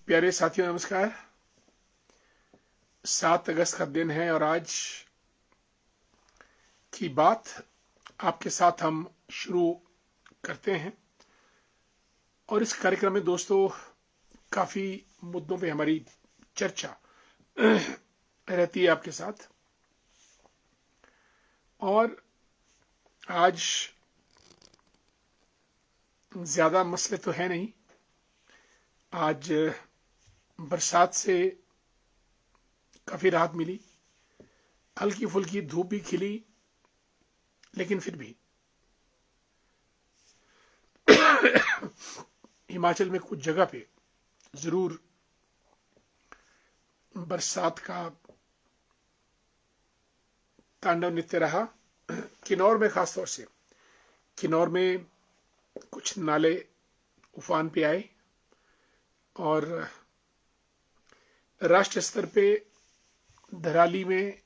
प्यारे साथियों नमस्कार। 7 अगस्त का दिन है और आज की बात आपके साथ हम शुरू करते हैं। और इस कार्यक्रम में दोस्तों काफी मुद्दों पे हमारी चर्चा रहती है आपके साथ। और आज ज्यादा मसले तो है नहीं। आज बरसात से काफी राहत मिली, हल्की फुल्की धूप भी खिली, लेकिन फिर भी हिमाचल में कुछ जगह पे जरूर बरसात का तांडव नृत्य रहा। किन्नौर में खासतौर से किन्नौर में कुछ नाले उफान पे आए और राष्ट्रीय स्तर पे धराली में,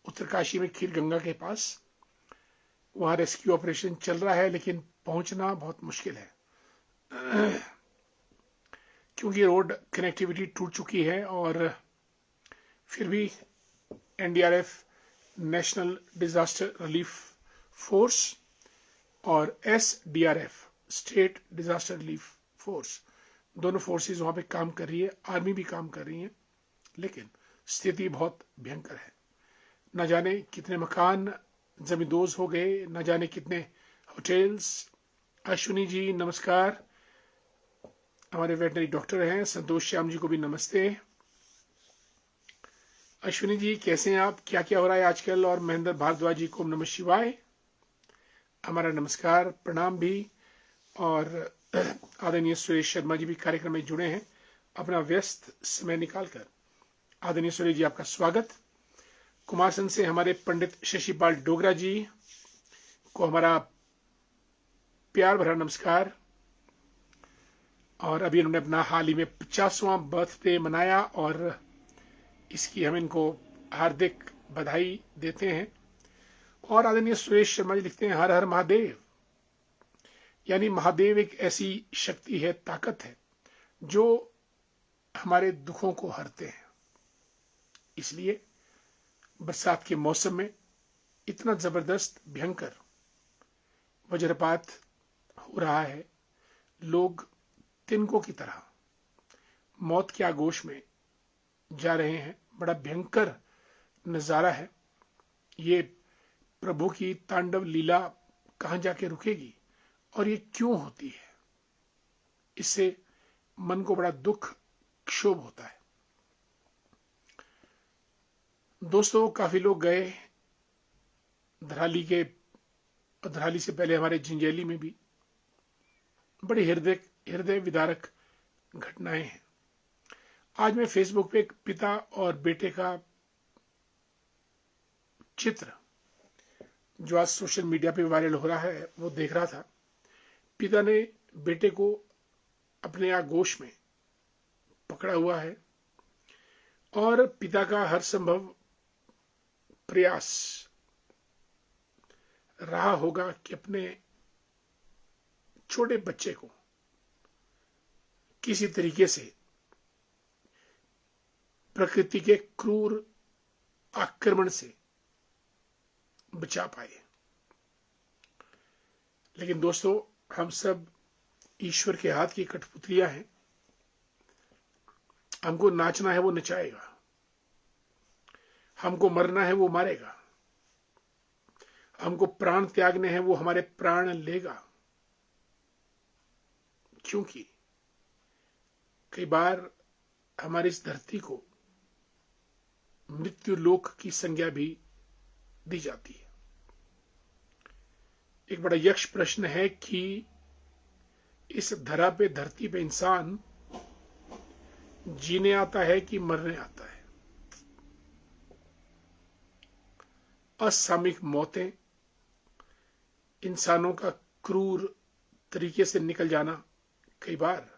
उत्तरकाशी में खीर गंगा के पास वहां रेस्क्यू ऑपरेशन चल रहा है, लेकिन पहुंचना बहुत मुश्किल है क्योंकि रोड कनेक्टिविटी टूट चुकी है। और फिर भी NDRF, national disaster relief force, और SDRF, state disaster relief force, दोनों फोर्सेस वहां पे काम कर रही है। आर्मी भी काम कर रही है, लेकिन स्थिति बहुत भयंकर है। न जाने कितने मकान जमींदोज हो गए, न जाने कितने होटल्स। अश्विनी जी नमस्कार, हमारे वेटनरी डॉक्टर हैं। संतोष श्याम जी को भी नमस्ते। अश्विनी जी कैसे हैं आप, क्या क्या हो रहा है आजकल? और महेंद्र भारद्वाज जी को नमः शिवाय, हमारा नमस्कार प्रणाम भी। और आदरणीय सुरेश शर्मा जी भी कार्यक्रम में जुड़े हैं अपना व्यस्त समय निकालकर। आदरणीय सुरेश जी आपका स्वागत। कुमारसन से हमारे पंडित शशिपाल डोगरा जी को हमारा प्यार भरा नमस्कार। और अभी उन्होंने अपना हाल ही में 50वां बर्थडे मनाया और इसकी हम इनको हार्दिक बधाई देते हैं। और आदरणीय सुरेश शर्मा जी लिखते हैं, हर हर महादेव। यानी महादेव एक ऐसी शक्ति है, ताकत है, जो हमारे दुखों को हरते हैं। इसलिए बरसात के मौसम में इतना जबरदस्त भयंकर वज्रपात हो रहा है, लोग तिनकों की तरह मौत के आगोश में जा रहे हैं। बड़ा भयंकर नजारा है। ये प्रभु की तांडव लीला कहां जाके रुकेगी और ये क्यों होती है? इससे मन को बड़ा दुख, क्षोभ होता है। दोस्तों काफी लोग गए धराली से पहले हमारे जिंजेली में भी बड़ी हृदय विदारक घटनाएं हैं। आज मैं फेसबुक पे एक पिता और बेटे का चित्र जो आज सोशल मीडिया पे वायरल हो रहा है वो देख रहा था। पिता ने बेटे को अपने आगोश में पकड़ा हुआ है और पिता का हर संभव प्रयास रहा होगा कि अपने छोटे बच्चे को किसी तरीके से प्रकृति के क्रूर आक्रमण से बचा पाए। लेकिन दोस्तों हम सब ईश्वर के हाथ की कठपुतलियां हैं। हमको नाचना है वो नचाएगा, हमको मरना है वो मारेगा, हमको प्राण त्यागने हैं वो हमारे प्राण लेगा। क्योंकि कई बार हमारी इस धरती को मृत्यु लोक की संज्ञा भी दी जाती है। एक बड़ा यक्ष प्रश्न है कि इस धरती पे इंसान जीने आता है कि मरने आता है? असामयिक मौतें, इंसानों का क्रूर तरीके से निकल जाना कई बार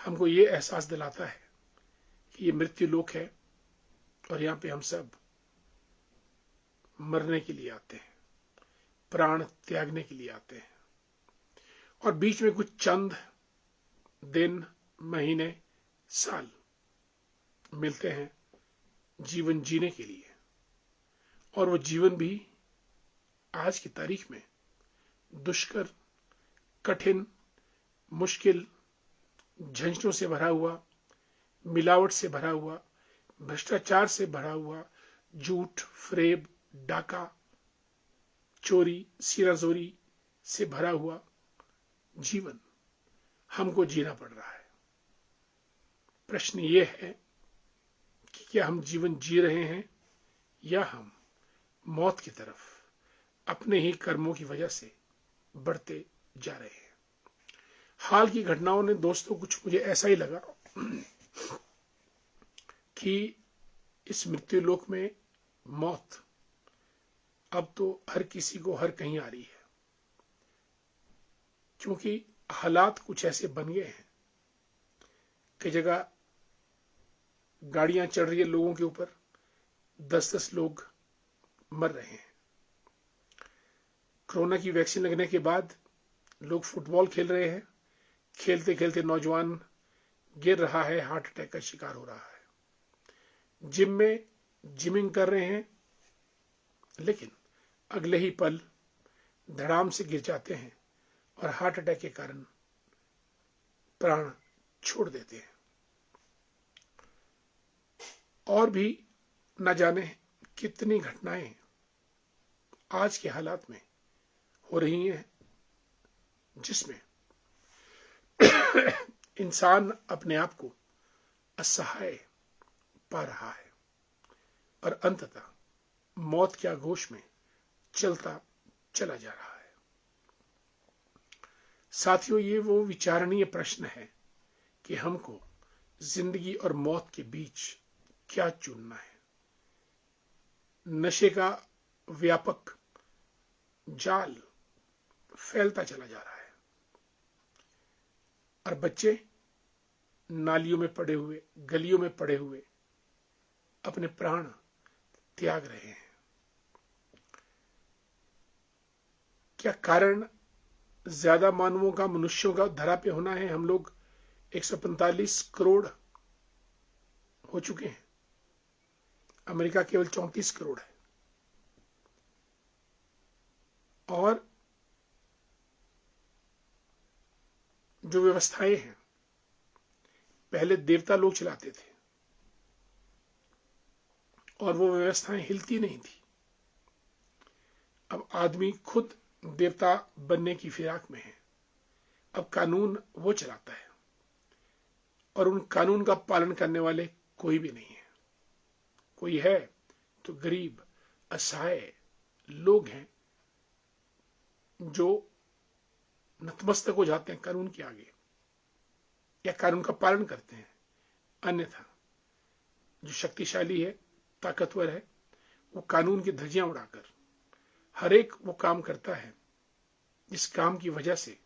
हमको ये एहसास दिलाता है कि ये मृत्यु लोक है और यहां पे हम सब मरने के लिए आते हैं, प्राण त्यागने के लिए आते हैं। और बीच में कुछ चंद दिन, महीने, साल मिलते हैं जीवन जीने के लिए, और वो जीवन भी आज की तारीख में दुष्कर, कठिन, मुश्किल, झंझटों से भरा हुआ, मिलावट से भरा हुआ, भ्रष्टाचार से भरा हुआ, झूठ, फरेब, डाका, चोरी, सीराजोरी से भरा हुआ जीवन हमको जीना पड़ रहा है। प्रश्न ये है कि क्या हम जीवन जी रहे हैं या हम मौत की तरफ अपने ही कर्मों की वजह से बढ़ते जा रहे हैं। हाल की घटनाओं ने दोस्तों कुछ मुझे ऐसा ही लगा कि इस मृत्यु लोक में मौत अब तो हर किसी को हर कहीं आ रही है, क्योंकि हालात कुछ ऐसे बन गए हैं कि जगह गाड़ियां चढ़ रही है लोगों के ऊपर, 10-10 लोग मर रहे हैं। कोरोना की वैक्सीन लगने के बाद लोग फुटबॉल खेल रहे हैं, खेलते खेलते नौजवान गिर रहा है, हार्ट अटैक का शिकार हो रहा है। जिम में जिमिंग कर रहे हैं, लेकिन अगले ही पल धड़ाम से गिर जाते हैं और हार्ट अटैक के कारण प्राण छोड़ देते हैं। और भी न जाने कितनी घटनाएं आज के हालात में हो रही हैं, जिसमें इंसान अपने आप को असहाय पा रहा है और अंततः मौत के आगोश में चलता चला जा रहा है। साथियों, ये वो विचारणीय प्रश्न है कि हमको जिंदगी और मौत के बीच क्या चुनना है। नशे का व्यापक जाल फैलता चला जा रहा है और बच्चे नालियों में पड़े हुए, गलियों में पड़े हुए अपने प्राण त्याग रहे हैं। क्या कारण ज्यादा मानवों का, मनुष्यों का धरा पे होना है? हम लोग 145 करोड़ हो चुके हैं, अमेरिका केवल 34 करोड़ है। और जो व्यवस्थाएं हैं, पहले देवता लोग चलाते थे और वो व्यवस्थाएं हिलती नहीं थी। अब आदमी खुद देवता बनने की फिराक में है। अब कानून वो चलाता है और उन कानून का पालन करने वाले कोई भी नहीं है। कोई है तो गरीब, असहाय लोग हैं जो नतमस्तक हो जाते हैं कानून के आगे या कानून का पालन करते हैं। अन्यथा जो शक्तिशाली है, ताकतवर है, वो कानून की धज्जियां उड़ाकर हर एक वो काम करता है जिस काम की वजह से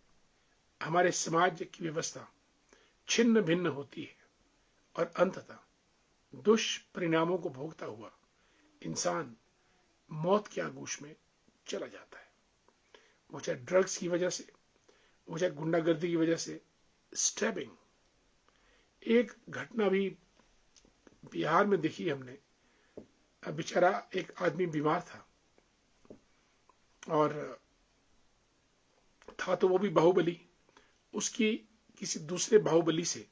हमारे समाज की व्यवस्था छिन्न भिन्न होती है और अंततः दुष्परिणामों को भोगता हुआ इंसान मौत के आगोश में चला जाता है। वो चाहे ड्रग्स की वजह से, वो चाहे गुंडागर्दी की वजह से, स्टैबिंग। एक घटना भी बिहार में देखी हमने। बेचारा एक आदमी बीमार था और था तो वो भी बाहुबली, उसकी किसी दूसरे बाहुबली से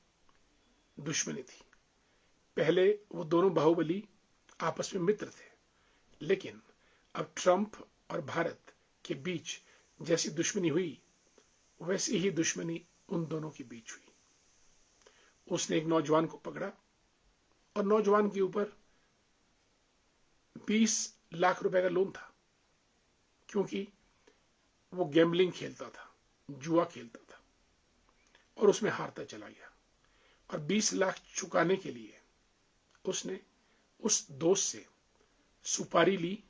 दुश्मनी थी। पहले वो दोनों बाहुबली आपस में मित्र थे, लेकिन अब ट्रंप और भारत के बीच जैसी दुश्मनी हुई, वैसी ही दुश्मनी उन दोनों के बीच हुई। उसने एक नौजवान को पकड़ा और नौजवान के ऊपर 20 लाख रुपए का लोन था, क्योंकि वो गैम्बलिंग खेलता था, जुआ खेलता था और उसमें हारता चला गया। और 20 लाख चुकाने के लिए उसने उस दोस्त से सुपारी ली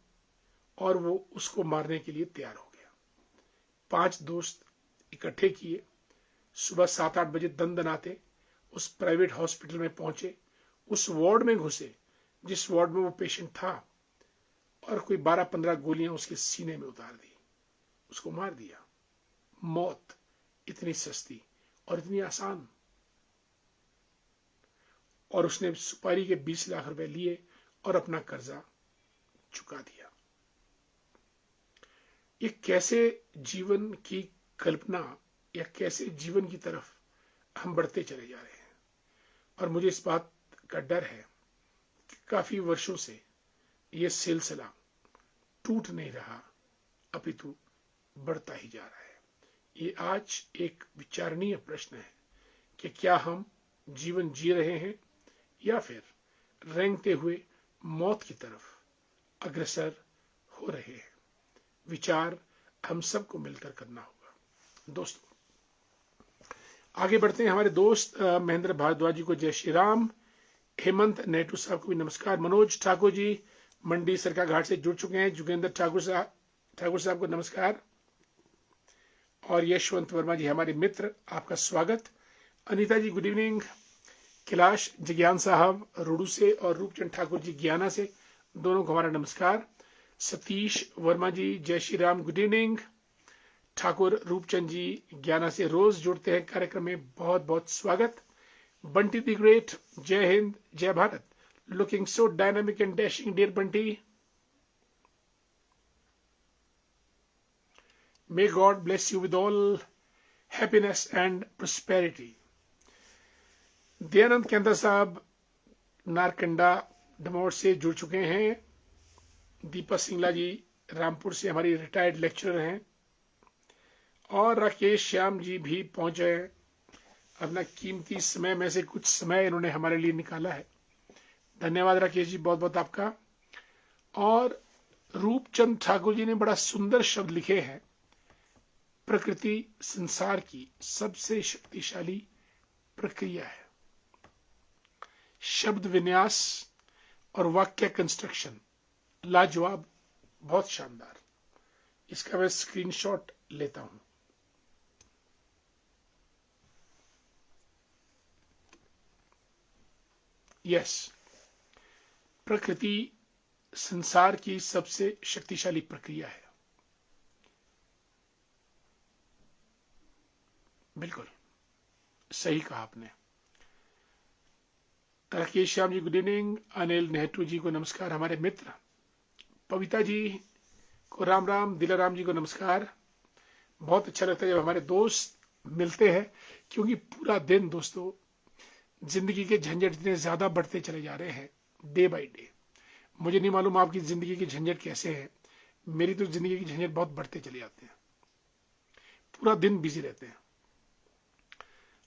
और वो उसको मारने के लिए तैयार हो गया। 5 दोस्त इकट्ठे किए, सुबह 7-8 बजे दनदनाते उस प्राइवेट हॉस्पिटल में पहुंचे, उस वार्ड में घुसे जिस वार्ड में वो पेशेंट था, और कोई 12-15 गोलियां उसके सीने में उतार दी, उसको मार दिया। मौत इतनी सस्ती और इतनी आसान। और उसने सुपारी के 20 लाख रुपए लिए और अपना कर्जा चुका दिया। ये कैसे जीवन की कल्पना या कैसे जीवन की तरफ हम बढ़ते चले जा रहे हैं। और मुझे इस बात का डर है कि काफी वर्षों से ये सिलसिला टूट नहीं रहा, अपितु बढ़ता ही जा रहा है। ये आज एक विचारणीय प्रश्न है कि क्या हम जीवन जी रहे हैं या फिर रेंगते हुए मौत की तरफ अग्रसर हो रहे हैं। विचार हम सबको मिलकर करना होगा। दोस्तों, आगे बढ़ते हैं। हमारे दोस्त महेंद्र भारद्वाज जी को जय श्री राम। हेमंत नेटू साहब को भी नमस्कार। मनोज ठाकुर जी मंडी सरका घाट से जुड़ चुके हैं। जुगेंद्र ठाकुर साहब को नमस्कार। और यशवंत वर्मा जी हमारे मित्र, आपका स्वागत। अनीता जी गुड इवनिंग। कैलाश जज्ञान साहब रुडू से और रूपचंद ठाकुर जी ज्ञाना से, दोनों को हमारा नमस्कार। सतीश वर्मा जी जय श्री राम, गुड इवनिंग। ठाकुर रूपचंद जी ज्ञाना से रोज जुड़ते हैं कार्यक्रम में, बहुत बहुत स्वागत। बंटी द ग्रेट, जय हिंद जय Bharat. Looking so dynamic and dashing dear Bunty. May God bless you with all happiness and prosperity. Dayanand केंद्र साहब नारकंडा डमोर से जुड़ चुके हैं। दीपक सिंगला जी रामपुर से हमारी रिटायर्ड लेक्चरर हैं। और राकेश श्याम जी भी पहुंचे। अपना कीमती समय में से कुछ समय इन्होंने हमारे लिए निकाला है। धन्यवाद राकेश जी, बहुत बहुत आपका। और रूपचंद ठाकुर जी ने बड़ा सुंदर शब्द लिखे हैं, प्रकृति संसार की सबसे शक्तिशाली प्रक्रिया है। शब्द विन्यास और वाक्य कंस्ट्रक्शन लाजवाब, बहुत शानदार। इसका मैं स्क्रीनशॉट लेता हूं। यस, प्रकृति संसार की सबसे शक्तिशाली प्रक्रिया है। बिल्कुल सही कहा आपने। Rakesh Shyam ji good evening. अनिल नेहरू जी को नमस्कार, हमारे मित्र। पविता जी को राम राम। दिलाराम जी को नमस्कार। बहुत अच्छा लगता है जब हमारे दोस्त मिलते हैं, क्योंकि पूरा दिन दोस्तों जिंदगी के झंझट इतने ज्यादा बढ़ते चले जा रहे हैं डे बाय डे। मुझे नहीं मालूम आपकी जिंदगी की झंझट कैसे है, मेरी तो जिंदगी की झंझट बहुत बढ़ते चले जाते हैं। पूरा दिन बिजी रहते हैं।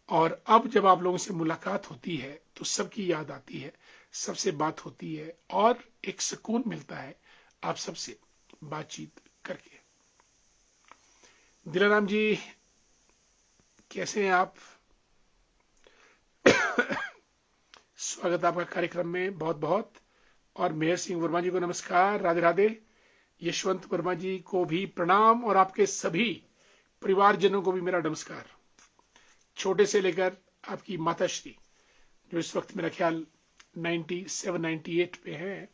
और अब जब आप लोगों से मुलाकात होती है तो सबकी याद आती है, सबसे बात होती है और एक सुकून मिलता है आप सबसे बातचीत करके। दिलाराम जी कैसे हैं आप? स्वागत आपका कार्यक्रम में, बहुत बहुत। और मेहर सिंह वर्मा जी को नमस्कार, राधे राधे। यशवंत वर्मा जी को भी प्रणाम और आपके सभी परिवारजनों को भी मेरा नमस्कार। छोटे से लेकर आपकी माताश्री जो इस वक्त मेरा ख्याल 97-98 पे है।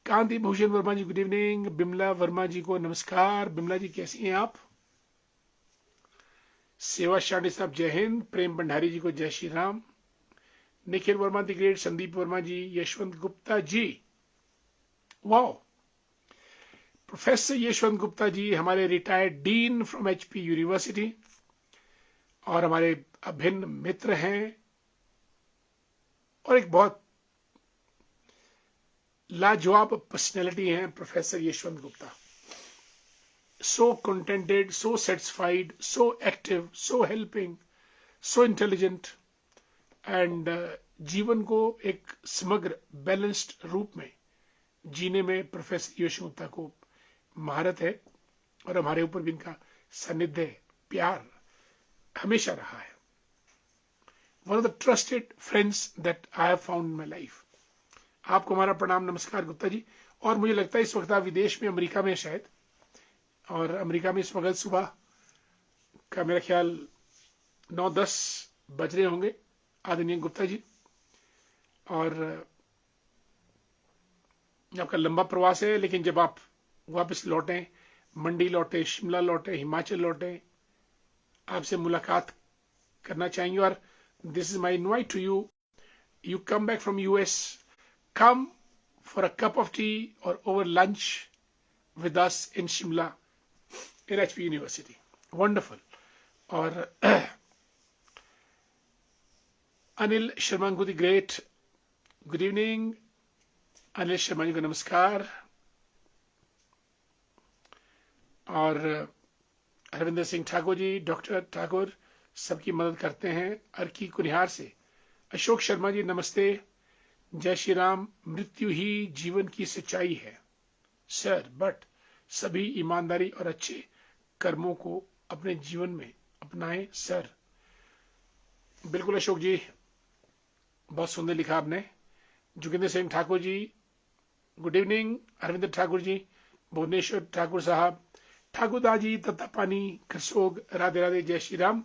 कांति भूषण वर्मा जी गुड इवनिंग। बिमला वर्मा जी को नमस्कार। बिमला जी कैसी हैं आप? सेवा शांडी साहब जय हिंद। प्रेम भंडारी जी को जय Shri Ram. Nikhil Verma the great, Sandeep Verma ji, Yashwant Gupta ji, wow. Professor Yashwant Gupta ji हमारे retired dean from HP university और हमारे अभिन्न मित्र हैं और एक बहुत लाजवाब पर्सनैलिटी हैं professor Yashwant Gupta. So contented, so satisfied, so active, so helping, so intelligent and जीवन को एक समग्र बैलेंस्ड रूप में जीने में प्रोफेसर यशवंत गुप्ता को महारत है। और हमारे ऊपर भी इनका सानिध्य, प्यार हमेशा रहा है। One of the trusted friends that I have found in my life. आपको हमारा प्रणाम, नमस्कार गुप्ता जी। और मुझे लगता है इस वक्त आप विदेश में, अमेरिका में शायद, और अमेरिका में इस वक्त सुबह का मेरा ख्याल 9-10 बज रहे होंगे आदरणीय गुप्ता जी। और आपका लंबा प्रवास है, लेकिन जब आप वापस लौटें, मंडी लौटे, शिमला लौटे, हिमाचल लौटे, आपसे मुलाकात करना चाहेंगे। और this is my invite to you you come back from US, come for a cup of tea or over lunch with us in Shimla in HP University. Wonderful. और अनिल शर्मा को the great, good evening Anil Sharma ji को नमस्कार। और Harvinder Singh Thakur ji, doctor Thakur सबकी मदद करते हैं अर्की कुनिहार से। अशोक शर्मा जी नमस्ते, जय श्री राम। मृत्यु ही जीवन की सच्चाई है सर, बट सभी ईमानदारी और अच्छे कर्मों को अपने जीवन में अपनाएं सर। बिल्कुल अशोक जी, बहुत सुंदर लिखा आपने। जोगिंदर सिंह ठाकुर जी गुड इवनिंग। अरविंदर ठाकुर जी, भुवनेश्वर ठाकुर साहब, ठाकुरदास जी तत्तापानी करसोग, राधे राधे, जय श्री राम।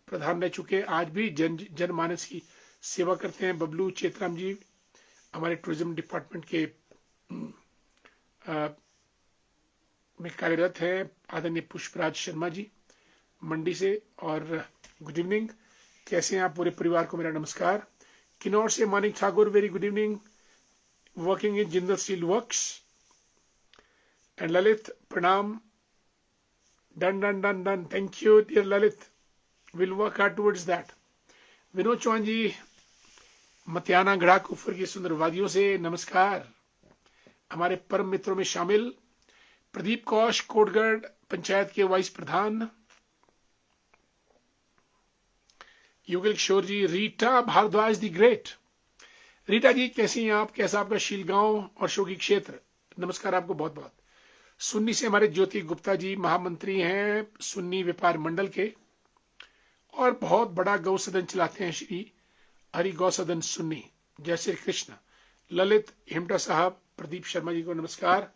प्रधान रह चुके, आज भी जनमानस की सेवा करते हैं। बबलू चेतराम जी हमारे टूरिज्म डिपार्टमेंट के में कार्यरत हैं। आदरणीय पुष्पराज शर्मा जी मंडी से, और गुड इवनिंग, कैसे हैं आप? पूरे परिवार को मेरा नमस्कार। किन्नौर से Manik Thakur, very good evening, working in Jindal steel works. And Lalit प्रणाम, done done done done, thank you dear Lalit, will work hard towards that. Vinod Chauhan ji Matiyana Garha Kufar की सुंदर वादियों से नमस्कार। हमारे परम मित्रों में शामिल प्रदीप कौश कोटगढ़ पंचायत के vice Pradhan, Yugal Kishore ji, Rita Bhardwaj the great. Rita जी कैसी हैं आप? कैसा आपका शीलगांव और शोकी क्षेत्र? नमस्कार आपको बहुत बहुत। सुन्नी से हमारे ज्योति गुप्ता जी महामंत्री हैं सुन्नी व्यापार मंडल के, और बहुत बड़ा गौ सदन चलाते हैं श्री हरि गौ सदन सुन्नी। जय श्री कृष्ण। ललित हिमटा साहब, प्रदीप शर्मा जी को नमस्कार।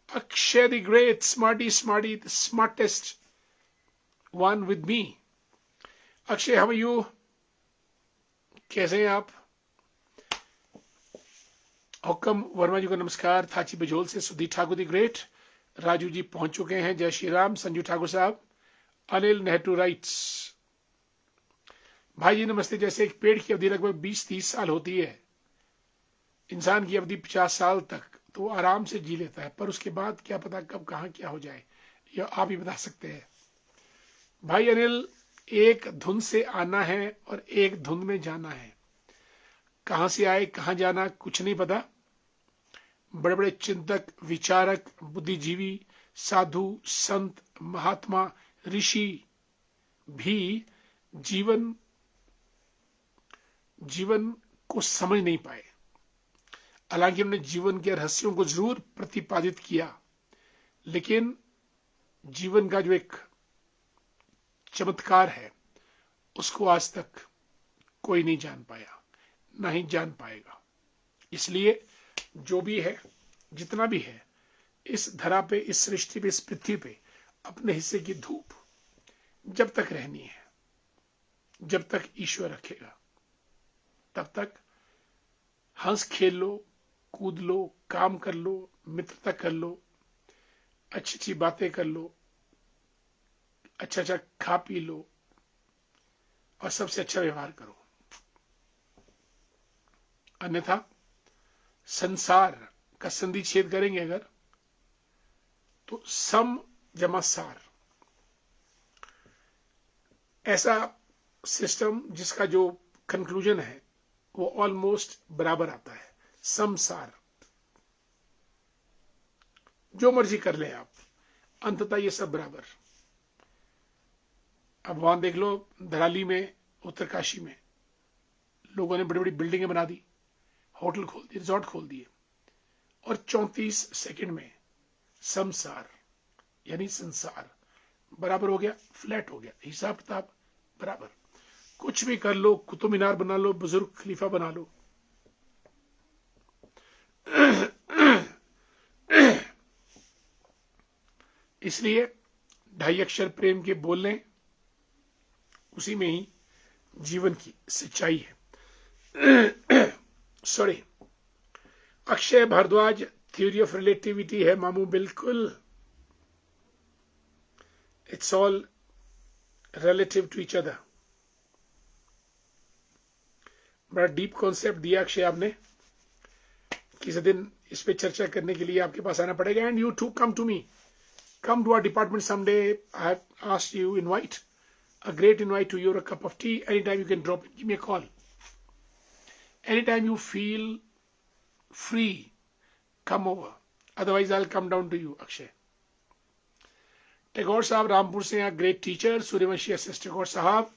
Akshay the great, smarty smarty, the smartest one with me. Akshay how are you, कैसे हैं आप? हुक्म वर्मा जी को नमस्कार। थाची बजोल से सुधीर ठाकुर द ग्रेट, राजू जी पहुंच चुके हैं, जय श्री राम। संजू ठाकुर साहब, अनिल नेहरू राइट्स, भाई जी नमस्ते। जैसे एक पेड़ की अवधि लगभग 20-30 साल होती है, इंसान की अवधि 50 साल तक तो आराम से जी लेता है, पर उसके बाद क्या पता कब कहां क्या हो जाए, यह आप ही बता सकते हैं। भाई अनिल, एक धुन से आना है और एक धुन में जाना है, कहां से आए कहां जाना कुछ नहीं पता। बड़े बड़े चिंतक, विचारक, बुद्धिजीवी, साधु, संत, महात्मा, ऋषि भी जीवन को समझ नहीं पाए। हालांकि उन्होंने जीवन के रहस्यों को जरूर प्रतिपादित किया, लेकिन जीवन का जो एक चमत्कार है उसको आज तक कोई नहीं जान पाया, ना ही जान पाएगा। इसलिए जो भी है, जितना भी है, इस धरा पे, इस सृष्टि पे, इस पृथ्वी पे अपने हिस्से की धूप जब तक रहनी है, जब तक ईश्वर रखेगा, तब तक हंस खेल लो, कूद लो, काम कर लो, मित्रता कर लो, अच्छी अच्छी बातें कर लो, अच्छा अच्छा खा पी लो, और सबसे अच्छा व्यवहार करो। अन्यथा संसार का संधि छेद करेंगे अगर, तो सम जमा सार, ऐसा सिस्टम जिसका जो कंक्लूजन है वो ऑलमोस्ट बराबर आता है। समसार, जो मर्जी कर ले आप, अंततः ये सब बराबर। अब वहां देख लो, धराली में, उत्तरकाशी में लोगों ने बड़ी बड़ी बिल्डिंगें बना दी, होटल खोल दिए, रिजॉर्ट खोल दिए, और 34 सेकंड में समसार यानी संसार बराबर हो गया, फ्लैट हो गया, हिसाब किताब बराबर। कुछ भी कर लो, कुतुब मीनार बना लो, बुजुर्ग खलीफा बना लो, इसलिए 2.5 अक्षर प्रेम के बोलने, उसी में ही जीवन की सच्चाई है। Sorry, Akshay Bhardwaj, theory of relativity है मामू, बिल्कुल, it's all relative to each other. बड़ा डीप कॉन्सेप्ट दिया अक्षय आपने। किसी दिन इस पे चर्चा करने के लिए आपके पास आना पड़ेगा। And you too come to me, come to our department someday. I have asked you, invite a great invite to you, a cup of tea. Anytime you can drop it, give me a call. Anytime you feel free, come over. Otherwise, I'll come down to you, Akshay. Tagore साहब रामपुर से हैं, great teacher. Suryavanshi S Tagore साहब,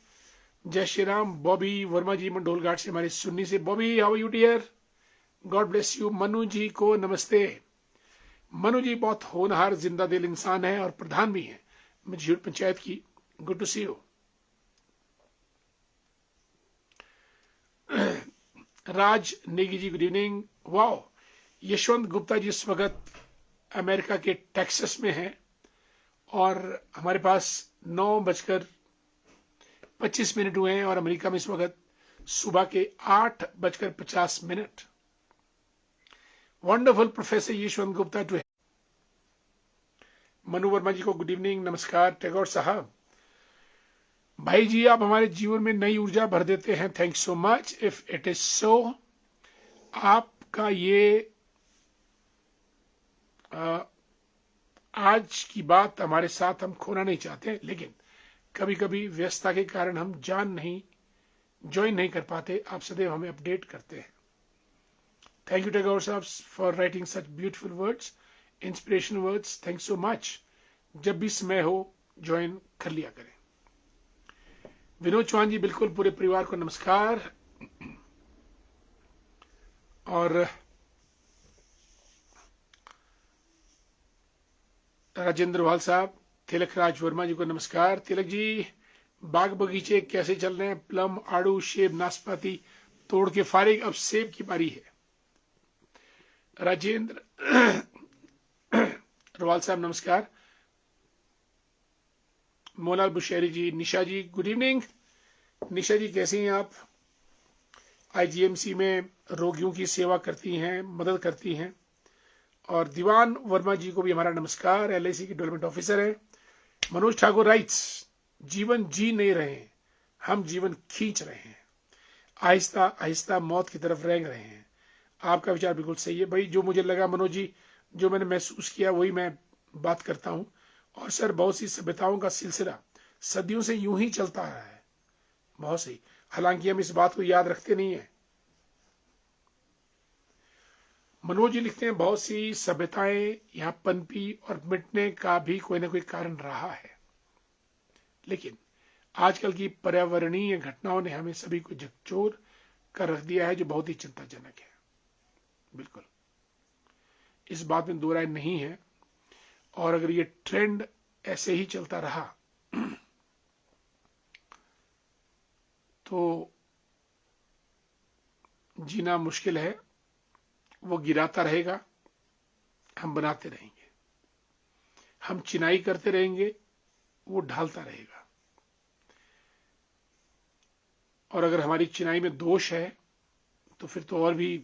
जय श्री राम। बॉबी वर्मा जी मंडोल घाट से हमारे सुन्नी से। Bobby, how are you dear? God bless you. Manu ji को नमस्ते। मनु जी बहुत होनहार जिंदा दिल इंसान है और प्रधान भी है मझीड़ पंचायत की। Good to see you. Raj Negi ji, good evening. Wow, Yashwant Gupta ji इस वक्त अमेरिका के टेक्सास में हैं और हमारे पास 9:25 हुए हैं और अमेरिका में इस वक्त सुबह के 8:50। Wonderful professor Yashwant Gupta too. Manu Verma ji को गुड इवनिंग, नमस्कार। टैगोर साहब, भाई जी आप हमारे जीवन में नई ऊर्जा भर देते हैं, thank so much. If it is so, आपका ये आज की बात हमारे साथ हम खोना नहीं चाहते, लेकिन कभी कभी व्यस्तता के कारण हम ज्वाइन नहीं कर पाते। आप सदैव हमें अपडेट करते हैं। थैंक यू टैगोर साहब for writing such beautiful words, inspirational words. Thank so much. जब भी समय हो ज्वाइन कर लिया करें। विनोद चौहान जी, बिल्कुल पूरे परिवार को नमस्कार। और राजेंद्र वाल साहब, तिलक राज वर्मा जी को नमस्कार। तिलक जी, बाग बगीचे कैसे चल रहे हैं? प्लम, आड़ू, सेब, नाशपाती तोड़ के फारिग, अब सेब की बारी है। राजेंद्र रवाल साहब नमस्कार। मोलाल बुशैरी जी, निशा जी गुड इवनिंग। निशा जी कैसी हैं आप? आईजीएमसी में रोगियों की सेवा करती हैं, मदद करती हैं। और दीवान वर्मा जी को भी हमारा नमस्कार, एलआईसी की डेवलपमेंट ऑफिसर है। मनोज ठाकुर राइट्स, जीवन जी नहीं रहे, हम जीवन खींच रहे हैं, आहिस्ता आहिस्ता मौत की तरफ रेंग रहे हैं। आपका विचार बिल्कुल सही है भाई। जो मुझे लगा मनोज जी, जो मैंने महसूस किया वही मैं बात करता हूं। और सर, बहुत सी सभ्यताओं का सिलसिला सदियों से यूं ही चलता रहा है, बहुत सही। हालांकि हम इस बात को याद रखते नहीं है। मनोज जी लिखते हैं, बहुत सी सभ्यताएं यहां पनपी और मिटने का भी कोई ना कोई कारण रहा है, लेकिन आजकल की पर्यावरणीय घटनाओं ने हमें सभी को झकझोर कर रख दिया है, जो बहुत ही चिंताजनक है। बिल्कुल, इस बात में दो राय नहीं है। और अगर ये ट्रेंड ऐसे ही चलता रहा तो जीना मुश्किल है। वो गिराता रहेगा, हम बनाते रहेंगे। हम चिनाई करते रहेंगे, वो ढालता रहेगा। और अगर हमारी चिनाई में दोष है तो फिर तो और भी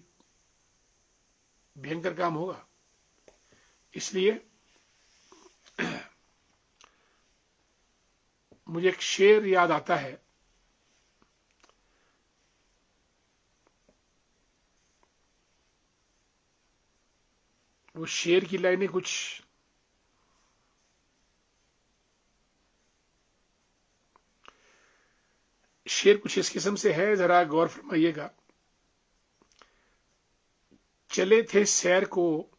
भयंकर काम होगा। इसलिए मुझे एक शेर याद आता है, वो शेर की लाइनें कुछ इस किस्म से है, जरा गौर फरमाइएगा। चले थे सैर को,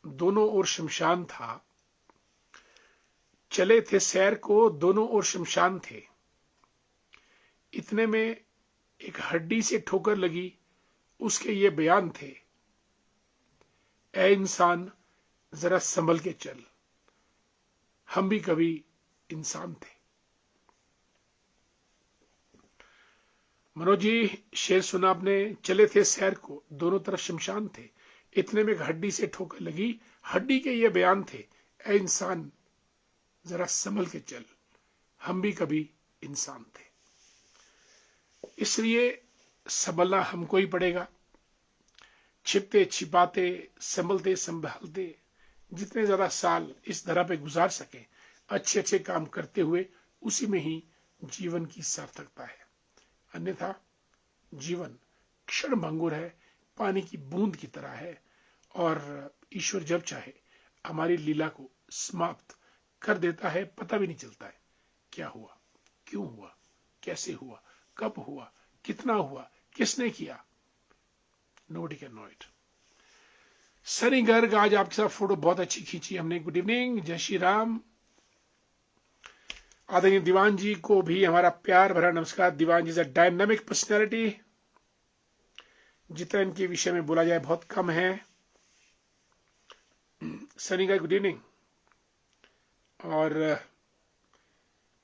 दोनों ओर शमशान था। चले थे सैर को, दोनों ओर शमशान थे। इतने में एक हड्डी से ठोकर लगी, उसके ये बयान थे, ऐ इंसान जरा संभल के चल, हम भी कभी इंसान थे। मनोज जी, शेर सुना आपने। चले थे सैर को, दोनों तरफ शमशान थे। इतने में एक हड्डी से ठोकर लगी, हड्डी के ये बयान थे, ऐ इंसान जरा संभल के चल, हम भी कभी इंसान थे। इसलिए संभलना हमको ही पड़ेगा। छिपते छिपाते, संभलते संभालते, जितने ज्यादा साल इस धरा पे गुजार सके, अच्छे अच्छे काम करते हुए, उसी में ही जीवन की सार्थकता है। अन्यथा जीवन क्षण भंगुर है, पानी की बूंद की तरह है, और ईश्वर जब चाहे हमारी लीला को समाप्त कर देता है, पता भी नहीं चलता है क्या हुआ, क्यों हुआ, कैसे हुआ, कब हुआ, कितना हुआ, किसने किया। Nobody can know it. Sunny Garg, आज आपके साथ फोटो बहुत अच्छी खींची हमने। गुड इवनिंग, जय श्री राम। आदरणीय दीवान जी को भी हमारा प्यार भरा नमस्कार। दीवान जी इज अ डायनामिक पर्सनैलिटी, जितना इनके विषय में बोला जाए बहुत कम है। Sunny Garg, good evening. और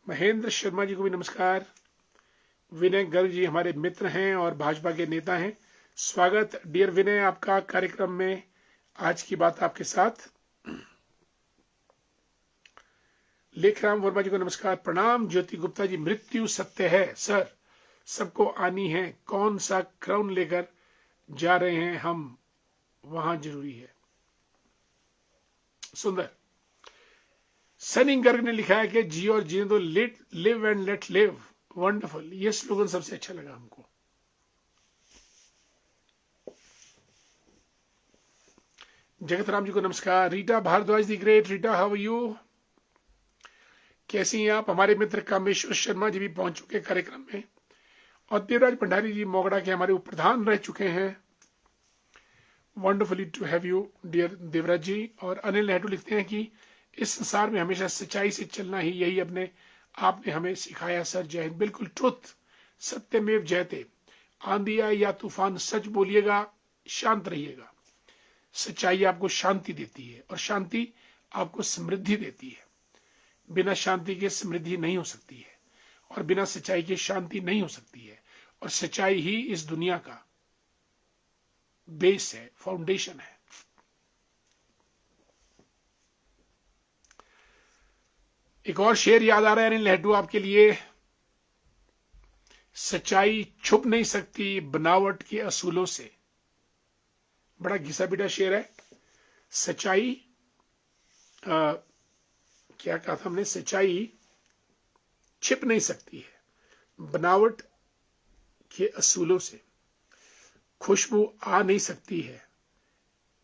महेंद्र शर्मा जी को भी नमस्कार। विनय गर्ग जी हमारे मित्र हैं और भाजपा के नेता हैं। स्वागत डियर विनय आपका कार्यक्रम में। आज की बात आपके साथ। लेखराम वर्मा जी को नमस्कार, प्रणाम। ज्योति गुप्ता जी, मृत्यु सत्य है सर, सबको आनी है, कौन सा क्राउन लेकर जा रहे हैं हम, वहां जरूरी है। सुंदर। सनी गर्ग ने लिखा है कि जी और जीने दो, live and let live. Wonderful, ये स्लोगन सबसे अच्छा लगा हमको। जगत राम जी को नमस्कार। Rita Bhardwaj the great, Rita how are you, कैसी हैं आप। हमारे मित्र कामेश्वर शर्मा जी भी पहुंच चुके कार्यक्रम में, और देवराज भंडारी जी मोगड़ा के हमारे उप प्रधान रह चुके हैं। Wonderfully to have you dear Devraj ji. और अनिल नेहरू लिखते हैं कि इस संसार में हमेशा सच्चाई से चलना ही, यही अपने आपने हमें सिखाया सर। जय हिंद। बिल्कुल, ट्रुथ सत्यमेव जयते। आंधी आए या तूफान, सच बोलिएगा, शांत रहिएगा। सच्चाई आपको शांति देती है, और शांति आपको समृद्धि देती है। बिना शांति के समृद्धि नहीं हो सकती है, और बिना सच्चाई के शांति नहीं हो सकती है। और सच्चाई ही इस दुनिया का बेस है, फाउंडेशन है। एक और शेर याद आ रहा है अनिल नेहरू आपके लिए। सच्चाई छुप नहीं सकती बनावट के असूलों से। बड़ा घिसा पिटा शेर है। सच्चाई क्या कहा था हमने, सच्चाई छिप नहीं सकती है बनावट के असूलों से। खुशबू आ नहीं सकती है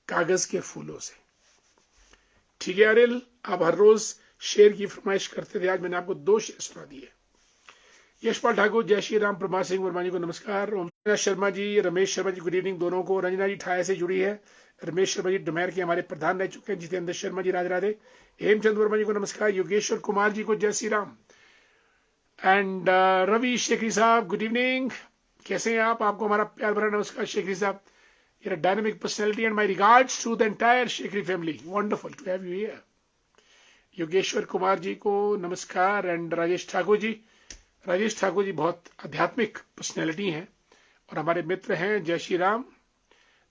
कागज के फूलों से। ठीक है अनिल, आप हर रोज शेर की फरमाइश करते थे, आज मैंने आपको 2 शेर सुना दिए। यशपाल ठाकुर, जय श्री राम। प्रभा सिंह वर्मा जी को नमस्कार। ओम शर्मा जी, रमेश शर्मा जी, गुड इवनिंग दोनों को। रंजना जी ठाया से जुड़ी है। रमेश शर्मा जी डुमैर के हमारे प्रधान रह चुके हैं। जितेंद्र शर्मा जी, राधे राधे। हेमचंद वर्मा जी को नमस्कार। योगेश्वर कुमार जी को जय श्री राम। एंड रवि शेखरी साहब, गुड इवनिंग, कैसे हैं आप। आपको हमारा प्यार भरा नमस्कार शेखरी साहब। You're a dynamic personality and my regards to the entire Shekri family. Wonderful to have you here. Yogeshwar Kumar ji को नमस्कार। एंड राजेश ठाकुर जी, राजेश ठाकुर जी बहुत आध्यात्मिक पर्सनैलिटी हैं और हमारे मित्र हैं। जय श्री राम।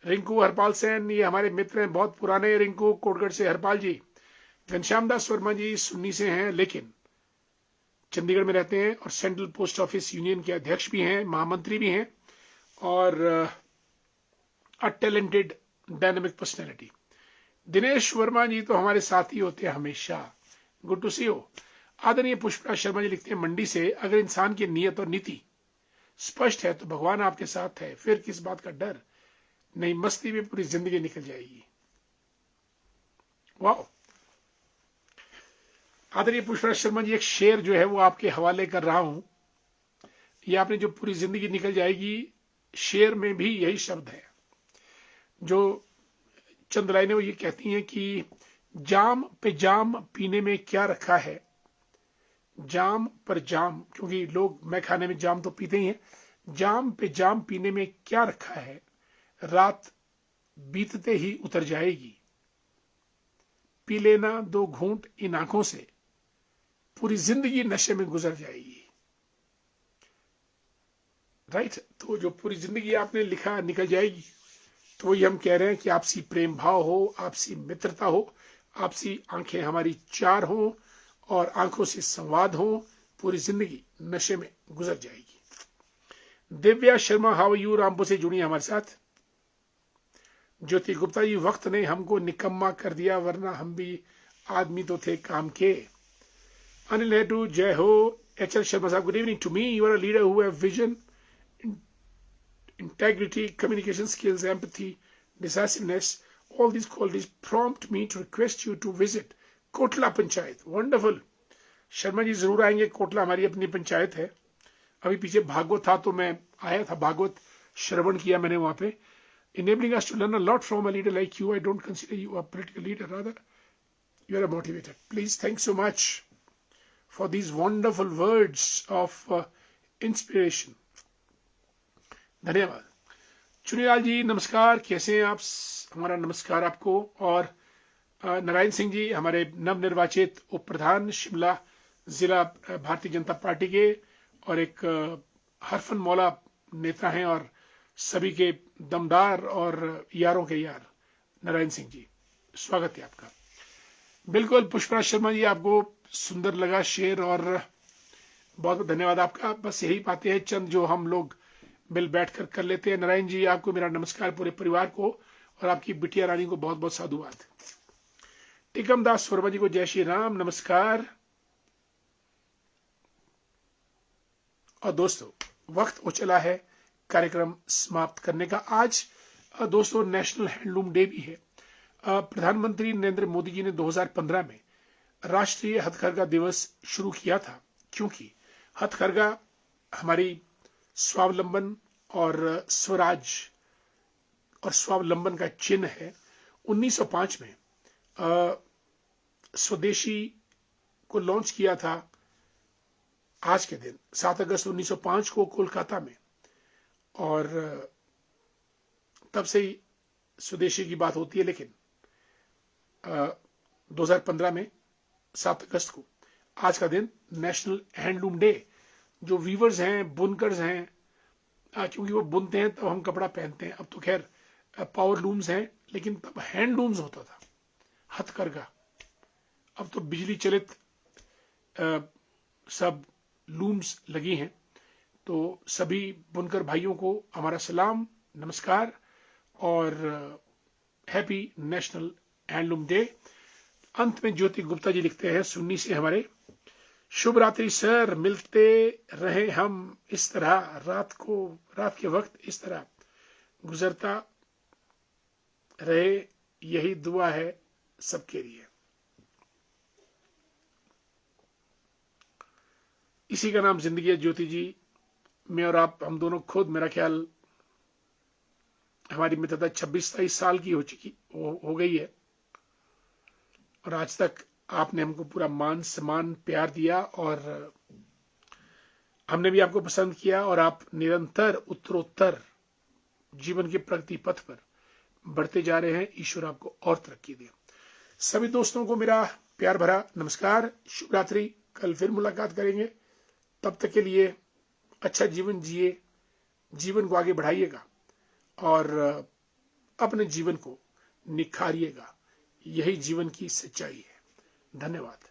रिंकू हरपाल सेन, ये हमारे मित्र हैं बहुत पुराने। रिंकू कोटगढ़ से हरपाल जी। घनश्याम दास वर्मा जी सुन्नी से हैं, लेकिन चंडीगढ़ में रहते हैं और सेंट्रल पोस्ट ऑफिस यूनियन के अध्यक्ष भी हैं, महामंत्री भी हैं, और a talented dynamic personality. Dinesh Verma ji तो हमारे साथ ही होते हैं हमेशा। Good to see you. आदरणीय पुष्पराज शर्मा जी लिखते हैं मंडी से, अगर इंसान की नियत और नीति स्पष्ट है तो भगवान आपके साथ है, फिर किस बात का डर, नहीं मस्ती में पूरी जिंदगी निकल जाएगी। वाह। आदरणीय पुष्पराज शर्मा जी, एक शेर जो है वो आपके हवाले कर रहा हूं। ये आपने जो पूरी जिंदगी निकल जाएगी, शेर में भी यही शब्द है। जो चंद लाइनें वो ये कहती हैं कि जाम पे जाम पीने में क्या रखा है, जाम पर जाम, क्योंकि लोग मैं खाने में जाम तो पीते ही हैं। जाम पे जाम पीने में क्या रखा है, रात बीतते ही उतर जाएगी, पी लेना 2 घूंट इन आंखों से, पूरी जिंदगी नशे में गुजर जाएगी। राइट। तो जो पूरी जिंदगी आपने लिखा निकल जाएगी, तो वही हम कह रहे हैं कि आपसी प्रेम भाव हो, आपसी मित्रता हो, आपसी आंखें हमारी 4 हो और आंखों से संवाद हो, पूरी जिंदगी नशे में गुजर जाएगी। दिव्या शर्मा, हाउ यू, रामपुर से जुड़ी हमारे साथ। ज्योति गुप्ता जी, वक्त ने हमको निकम्मा कर दिया, वरना हम भी आदमी तो थे काम के। अनिल नेहरू, जय हो। एच एल शर्मा साहब, good evening to me, you are a leader who have vision integrity, communication skills, empathy, decisiveness. All these qualities prompt me to request you to visit Kotla panchayat. Wonderful. Sharma ji जरूर आएंगे. कोटला हमारी अपनी पंचायत है. अभी पीछे भागवत था तो मैं आया था, भागवत श्रवण किया मैंने वहां पे. Enabling us to learn a lot from a leader like you. I don't consider you a political leader, rather you are a motivator. Please, thanks so much for these wonderful words of inspiration. धन्यवाद. चुनीलाल जी नमस्कार, कैसे हैं आप? हमारा नमस्कार आपको. और नारायण सिंह जी हमारे नवनिर्वाचित उप प्रधान शिमला जिला भारतीय जनता पार्टी के और एक हरफन मौला नेता हैं और सभी के दमदार और यारों के यार नारायण सिंह जी, स्वागत है आपका. बिल्कुल पुष्पराज शर्मा जी, आपको सुंदर लगा शेर और बहुत बहुत धन्यवाद आपका. बस यही बातें हैं चंद जो हम लोग मिल बैठकर कर लेते हैं. नारायण जी आपको मेरा नमस्कार, पूरे परिवार को, और आपकी बिटिया रानी को बहुत बहुत साधुवाद. टिकम दास वर्मा जी को जय श्री राम, नमस्कार. और दोस्तों वक्त हो चला है कार्यक्रम समाप्त करने का. आज दोस्तों नेशनल हैंडलूम डे भी है. प्रधानमंत्री नरेंद्र मोदी जी ने 2015 में राष्ट्रीय हथकरघा दिवस शुरू किया था, क्योंकि हथकरघा हमारी स्वावलंबन और स्वराज और स्वावलंबन का चिन्ह है. 1905 में स्वदेशी को लॉन्च किया था आज के दिन 7 अगस्त 1905 को कोलकाता में, और तब से ही स्वदेशी की बात होती है. लेकिन 2015 में 7 अगस्त को आज का दिन नेशनल हैंडलूम डे. जो वीवर्स हैं, बुनकर्स हैं, क्योंकि वो बुनते हैं तब हम कपड़ा पहनते हैं. अब तो खैर पावर लूम्स हैं, लेकिन तब हैंडलूम्स होता था, हथकरघा. अब तो बिजली चलित सब लूम्स लगी हैं. तो सभी बुनकर भाइयों को हमारा सलाम, नमस्कार और हैप्पी नेशनल हैंडलूम डे. अंत में ज्योति गुप्ता जी लिखते हैं सुन्नी से हमारे, शुभ रात्रि सर, मिलते रहे हम इस तरह, रात के वक्त इस तरह गुजरता रहे, यही दुआ है सबके लिए. इसी का नाम जिंदगी है ज्योति जी. मैं और आप, हम दोनों खुद, मेरा ख्याल हमारी मित्रता 26-27 साल की हो गई है, और आज तक आपने हमको पूरा मान सम्मान प्यार दिया और हमने भी आपको पसंद किया, और आप निरंतर उत्तरोत्तर जीवन के प्रगति पथ पर बढ़ते जा रहे हैं. ईश्वर आपको और तरक्की दे. सभी दोस्तों को मेरा प्यार भरा नमस्कार, शुभ रात्रि. कल फिर मुलाकात करेंगे. तब तक के लिए अच्छा जीवन जिए, जीवन को आगे बढ़ाइएगा और अपने जीवन को निखारिएगा. यही जीवन की सच्चाई है. धन्यवाद.